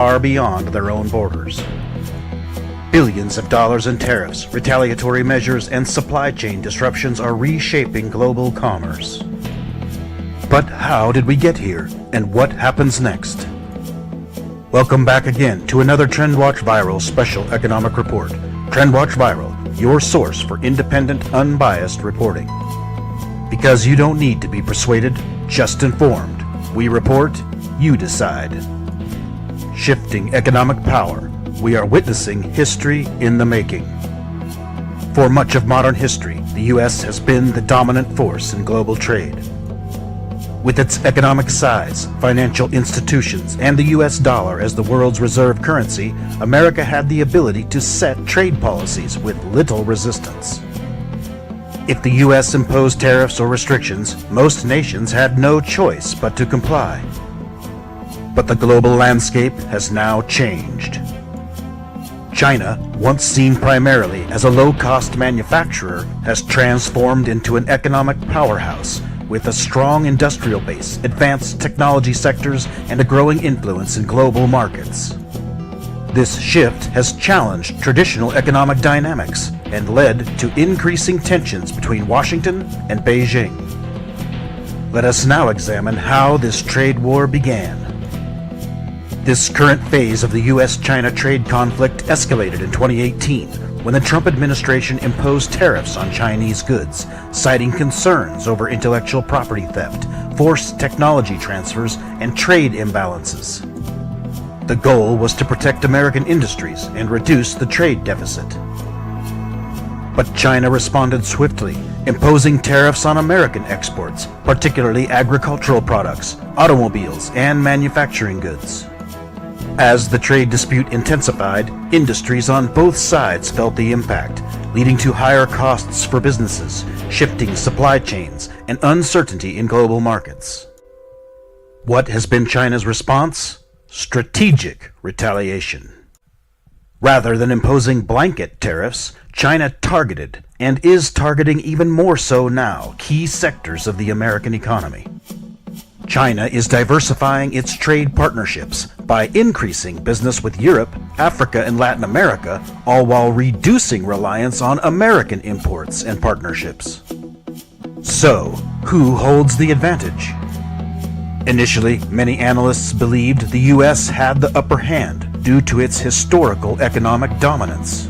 far beyond their own borders. Billions of dollars in tariffs, retaliatory measures, and supply chain disruptions are reshaping global commerce. But how did we get here, and what happens next? Welcome back again to another TrendWatch Viral Special Economic Report. TrendWatch Viral, your source for independent, unbiased reporting. Because you don't need to be persuaded, just informed. We report, you decide. Shifting economic power. We are witnessing history in the making. For much of modern history, the U.S. has been the dominant force in global trade. With its economic size, financial institutions, and the U.S. dollar as the world's reserve currency, America had the ability to set trade policies with little resistance. If the U.S. imposed tariffs or restrictions, most nations had no choice but to comply. But the global landscape has now changed. China, once seen primarily as a low-cost manufacturer, has transformed into an economic powerhouse with a strong industrial base, advanced technology sectors, and a growing influence in global markets. This shift has challenged traditional economic dynamics and led to increasing tensions between Washington and Beijing. Let us now examine how this trade war began. This current phase of the U.S. China trade conflict escalated in 2018 when the Trump administration imposed tariffs on Chinese goods, citing concerns over intellectual property theft, forced technology transfers, and trade imbalances. The goal was to protect American industries and reduce the trade deficit. But China responded swiftly, imposing tariffs on American exports, particularly agricultural products, automobiles, and manufacturing goods. As the trade dispute intensified, industries on both sides felt the impact, leading to higher costs for businesses, shifting supply chains, and uncertainty in global markets. What has been China's response? Strategic retaliation. Rather than imposing blanket tariffs, China targeted, and is targeting even more so now, key sectors of the American economy. China is diversifying its trade partnerships by increasing business with Europe, Africa, and Latin America, all while reducing reliance on American imports and partnerships. So, who holds the advantage? Initially, many analysts believed the U.S. had the upper hand due to its historical economic dominance.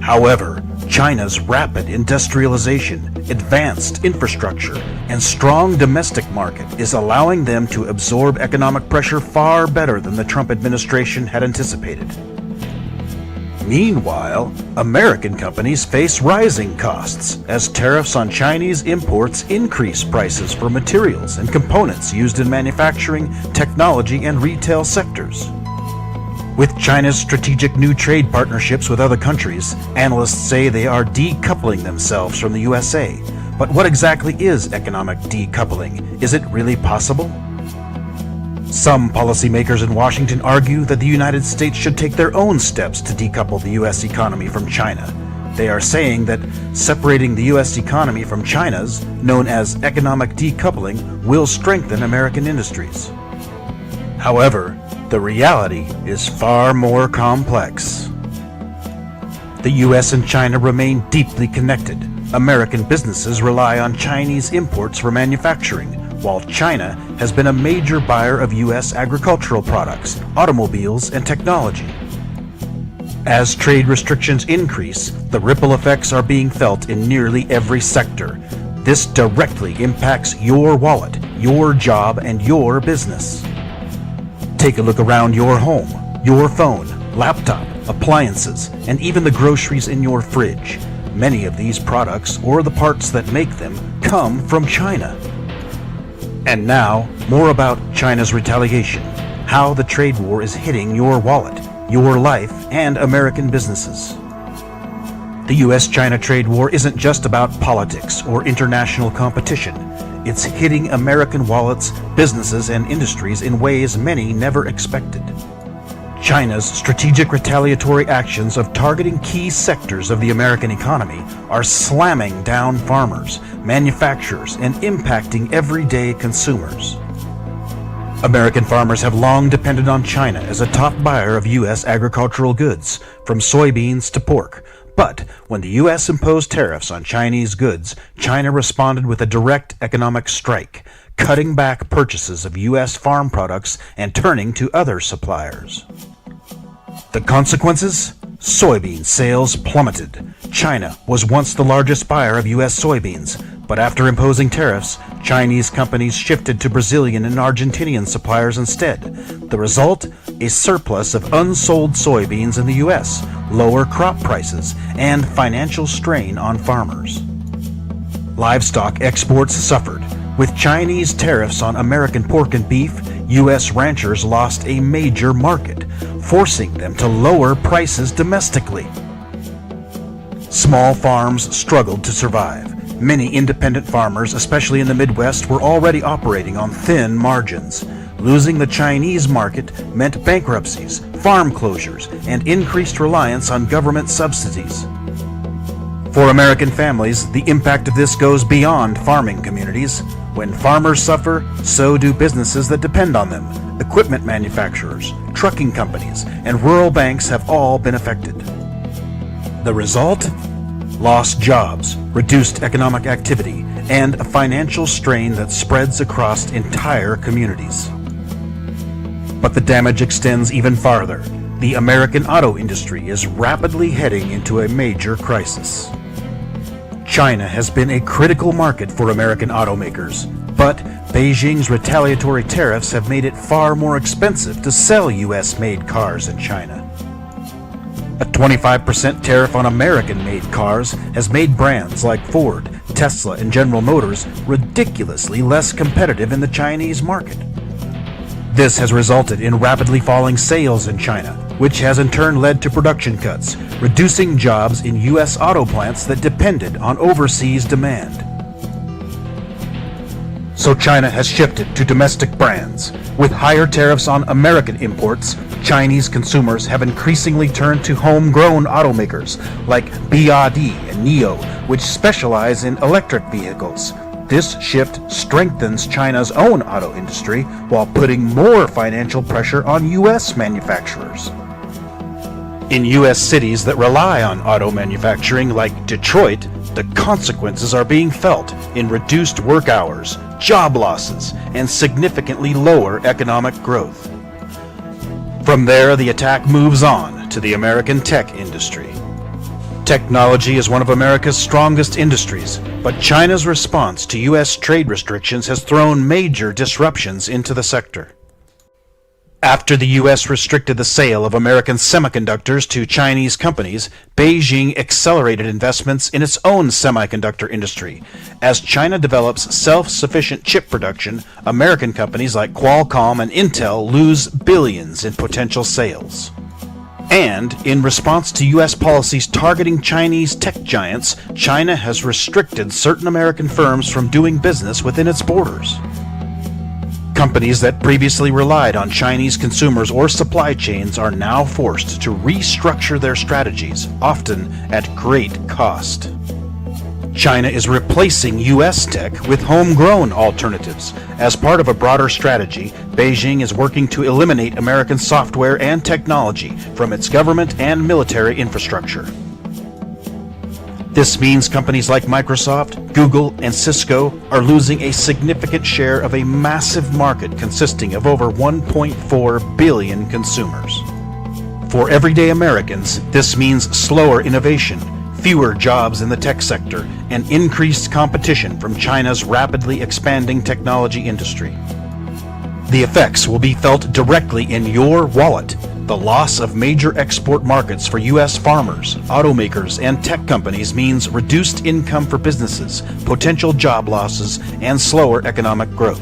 However, China's rapid industrialization, advanced infrastructure, and strong domestic market is allowing them to absorb economic pressure far better than the Trump administration had anticipated. Meanwhile, American companies face rising costs as tariffs on Chinese imports increase prices for materials and components used in manufacturing, technology, and retail sectors. With China's strategic new trade partnerships with other countries, analysts say they are decoupling themselves from the USA. But what exactly is economic decoupling? Is it really possible? Some policymakers in Washington argue that the United States should take their own steps to decouple the U.S. economy from China. They are saying that separating the U.S. economy from China's, known as economic decoupling, will strengthen American industries. However, the reality is far more complex. The U.S. and China remain deeply connected. American businesses rely on Chinese imports for manufacturing, while China has been a major buyer of U.S. agricultural products, automobiles, and technology. As trade restrictions increase, the ripple effects are being felt in nearly every sector. This directly impacts your wallet, your job, and your business. Take a look around your home, your phone, laptop, appliances, and even the groceries in your fridge. Many of these products, or the parts that make them, come from China. And now, more about China's retaliation, how the trade war is hitting your wallet, your life, and American businesses. The U.S.-China trade war isn't just about politics or international competition. It's hitting American wallets, businesses, and industries in ways many never expected. China's strategic retaliatory actions of targeting key sectors of the American economy are slamming down farmers, manufacturers, and impacting everyday consumers. American farmers have long depended on China as a top buyer of U.S. agricultural goods, from soybeans to pork. But when the U.S. imposed tariffs on Chinese goods, China responded with a direct economic strike, cutting back purchases of U.S. farm products and turning to other suppliers. The consequences? Soybean sales plummeted. China was once the largest buyer of U.S. soybeans, but after imposing tariffs, Chinese companies shifted to Brazilian and Argentinian suppliers instead. The result? A surplus of unsold soybeans in the U.S., lower crop prices, and financial strain on farmers. Livestock exports suffered. With Chinese tariffs on American pork and beef, U.S. ranchers lost a major market, forcing them to lower prices domestically. Small farms struggled to survive. Many independent farmers, especially in the Midwest, were already operating on thin margins. Losing the Chinese market meant bankruptcies, farm closures, and increased reliance on government subsidies. For American families, the impact of this goes beyond farming communities. When farmers suffer, so do businesses that depend on them. Equipment manufacturers, trucking companies, and rural banks have all been affected. The result? Lost jobs, reduced economic activity, and a financial strain that spreads across entire communities. But the damage extends even farther. The American auto industry is rapidly heading into a major crisis. China has been a critical market for American automakers, but Beijing's retaliatory tariffs have made it far more expensive to sell U.S.-made cars in China. A 25% tariff on American-made cars has made brands like Ford, Tesla, and General Motors ridiculously less competitive in the Chinese market. This has resulted in rapidly falling sales in China, which has in turn led to production cuts, reducing jobs in U.S. auto plants that depended on overseas demand. So China has shifted to domestic brands. With higher tariffs on American imports, Chinese consumers have increasingly turned to homegrown automakers like BYD and NIO, which specialize in electric vehicles. This shift strengthens China's own auto industry while putting more financial pressure on U.S. manufacturers. In U.S. cities that rely on auto manufacturing like Detroit, the consequences are being felt in reduced work hours, job losses, and significantly lower economic growth. From there, the attack moves on to the American tech industry. Technology is one of America's strongest industries, but China's response to U.S. trade restrictions has thrown major disruptions into the sector. After the U.S. restricted the sale of American semiconductors to Chinese companies, Beijing accelerated investments in its own semiconductor industry. As China develops self-sufficient chip production, American companies like Qualcomm and Intel lose billions in potential sales. And, in response to U.S. policies targeting Chinese tech giants, China has restricted certain American firms from doing business within its borders. Companies that previously relied on Chinese consumers or supply chains are now forced to restructure their strategies, often at great cost. China is replacing U.S. tech with homegrown alternatives. As part of a broader strategy, Beijing is working to eliminate American software and technology from its government and military infrastructure. This means companies like Microsoft, Google, and Cisco are losing a significant share of a massive market consisting of over 1.4 billion consumers. For everyday Americans, this means slower innovation, fewer jobs in the tech sector, and increased competition from China's rapidly expanding technology industry. The effects will be felt directly in your wallet. The loss of major export markets for U.S. farmers, automakers, and tech companies means reduced income for businesses, potential job losses, and slower economic growth.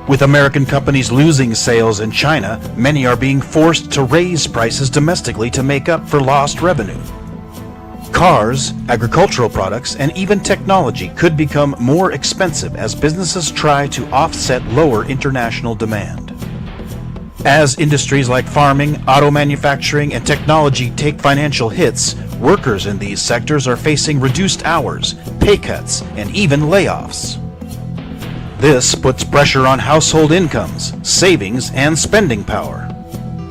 With American companies losing sales in China, many are being forced to raise prices domestically to make up for lost revenue. Cars, agricultural products, and even technology could become more expensive as businesses try to offset lower international demand. As industries like farming, auto manufacturing, and technology take financial hits, workers in these sectors are facing reduced hours, pay cuts, and even layoffs. This puts pressure on household incomes, savings, and spending power.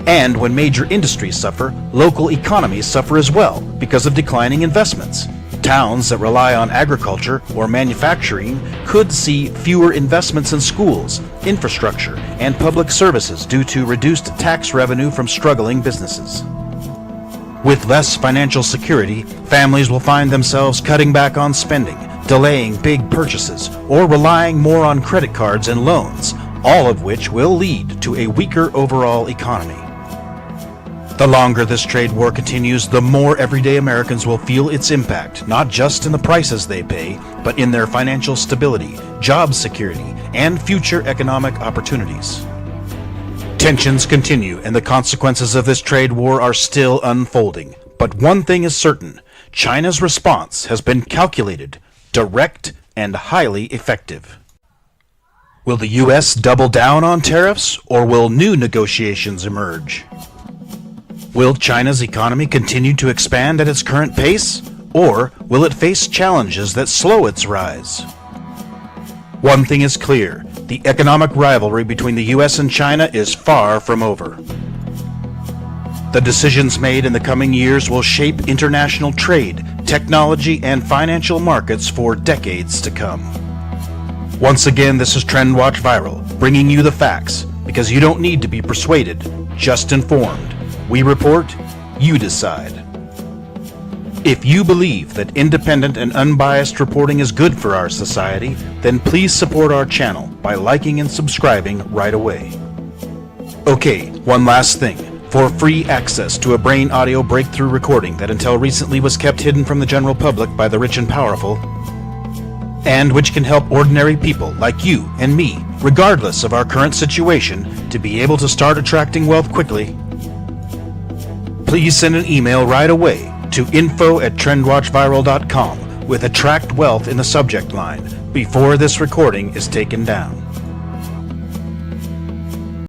And when major industries suffer, local economies suffer as well because of declining investments. Towns that rely on agriculture or manufacturing could see fewer investments in schools, infrastructure, and public services due to reduced tax revenue from struggling businesses. With less financial security, families will find themselves cutting back on spending, delaying big purchases, or relying more on credit cards and loans, all of which will lead to a weaker overall economy. The longer this trade war continues, the more everyday Americans will feel its impact, not just in the prices they pay, but in their financial stability, job security, and future economic opportunities. Tensions continue, and the consequences of this trade war are still unfolding. But one thing is certain: China's response has been calculated, direct, and highly effective. Will the U.S. double down on tariffs, or will new negotiations emerge? Will China's economy continue to expand at its current pace, or will it face challenges that slow its rise? One thing is clear: the economic rivalry between the U.S. and China is far from over. The decisions made in the coming years will shape international trade, technology, and financial markets for decades to come. Once again, this is Trend Watch Viral, bringing you the facts, because you don't need to be persuaded, just informed. We report, you decide. If you believe that independent and unbiased reporting is good for our society, then please support our channel by liking and subscribing right away. Okay, one last thing. For free access to a brain audio breakthrough recording that until recently was kept hidden from the general public by the rich and powerful, and which can help ordinary people like you and me, regardless of our current situation, to be able to start attracting wealth quickly, please send an email right away to info@trendwatchviral.com with "Attract Wealth" in the subject line before this recording is taken down.